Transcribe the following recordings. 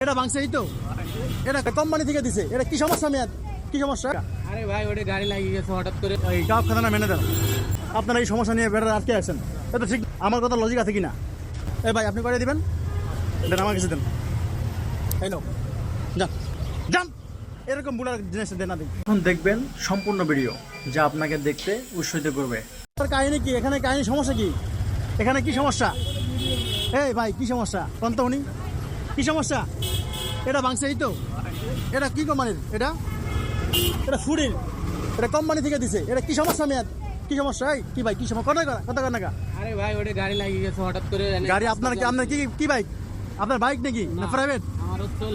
এটা ভাঙছে এই তো, এটা কোম্পানি থেকে দিছে। এটা কি সমস্যা মেয়াদ, কি সমস্যা? আরে ভাই ওটা গাড়ি লাগিয়ে গেছে হঠাৎ করে। এই গাপ খাদানা মেনে দেন। আপনারা এই সমস্যা নিয়ে বেড়ে আটকে আছেন, এটা ঠিক আমার কথা লজিক আছে কিনা? এই ভাই আপনি করে দিবেন, দেন আমার কাছে দেন। এই নাও, যান যান, এরকম বুলার জিনিস দেন না। এখন দেখবেন সম্পূর্ণ ভিডিও, যা আপনাকে দেখতে উৎসাহিত করবে। কাহিনী কি এখানে, কাহিনী সমস্যা কি এখানে, কি সমস্যা? এই ভাই কি সমস্যা কোন তো উনি, কি সমস্যা? এটা ভাঙছে এই তো, এটা কি কোম্পানির? এটা এটা ফুডের, এটা কোম্পানি থেকে দিছে। এটা কি সমস্যা মেয়াদ, কি সমস্যা? এই কি ভাই কি সমস্যা? কথা কর না। আরে ভাই ওটা গাড়ি লাগিয়ে গেছে হঠাৎ করে। গাড়ি আপনার কি, আপনার কি কি বাইক? আপনার বাইক নাকি না প্রাইভেট? আমার হচ্ছে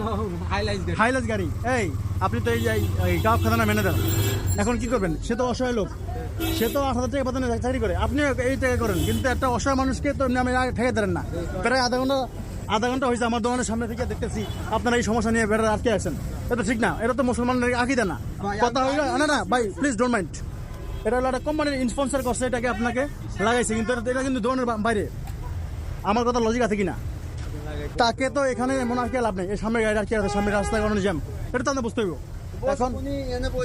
হাইলাইট গাড়ি। এই আপনি তো এই গাপ খাদানা মেনে দেন, এখন কি করবেন? সে তো অসহায় লোক, সে তো 8,000 টাকা বেতনে চাকরি করে, আপনি এই টাকা করেন, কিন্তু একটা অসহায় মানুষকে তো নামে ঠেকে দেন না। প্রায় আধা ঘন্টা হয়েছে আমার দোকানের সামনে থেকে দেখতেছি আপনারা এই সমস্যা নিয়ে বেড়ে আটকে আছেন, এটা ঠিক না। এটা তো মুসলমানদের আকিদা না। কথা হইলো না ভাই, প্লিজ ডোন্ট মাইন্ড। এটা হলো একটা কোম্পানির স্পন্সর করছে, এটাকে আপনাকে লাগাইছে, কিন্তু এটা কিন্তু দোকানের বাইরে। আমার কথা লজিক আছে কিনা? তাকে তো এখানে এমন আর কি লাভ নেই, এই সামনে গাড়ি আর কি আছে, সামনে রাস্তায় কোনো জ্যাম, এটা তো আমরা বুঝতে হইব। এখন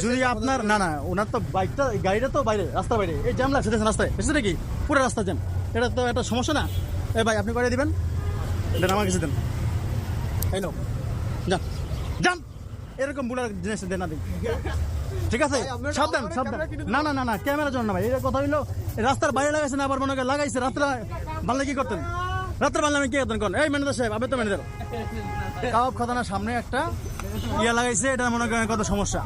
যদি আপনার না ওনার তো বাইকটা, গাড়িটা তো বাইরে, রাস্তার বাইরে, এই জ্যাম লাগছে রাস্তায়, বুঝছে নাকি? পুরো রাস্তা জ্যাম, এটা তো একটা সমস্যা না? এই ভাই আপনি করে দিবেন, দেন আমার কাছে দেন। এই নাও, যান যান, এরকম বুলার জিনিস দেন না। ঠিক আছে, সাবধান সাবধান। না ক্যামেরার জন্য না ভাই, এটা কথা হইলো রাস্তার বাইরে লাগাইছে না, আবার মনে করে লাগাইছে রাত্রে বানলে কি করতেন? রাত্রে বানলে আমি কি করতেন কোন? এই ম্যানেজার সাহেব, আপনি তো ম্যানেজার। কাবাব খাদানার সামনে একটা ইয়ে লাগাইছে, এটা মনে করেন কত সমস্যা।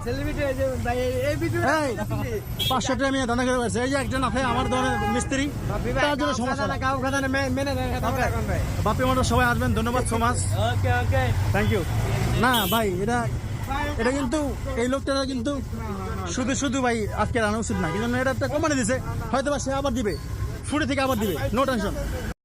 500 টাকা আমি দানা করে পারছি। এই যে একজন আছে আমার ধরনের মিস্ত্রি, তার জন্য সমস্যা। বাপি মোটর সবাই আসবেন, ধন্যবাদ সো মাচ, থ্যাংক ইউ। না ভাই এটা কিন্তু এই লোকটা কিন্তু শুধু ভাই আজকে আনা উচিত না, কিন্তু এটা একটা কোম্পানি দিছে, হয়তো বা সে আবার দিবে, ফুটে থেকে আবার দিবে, নো টেনশন।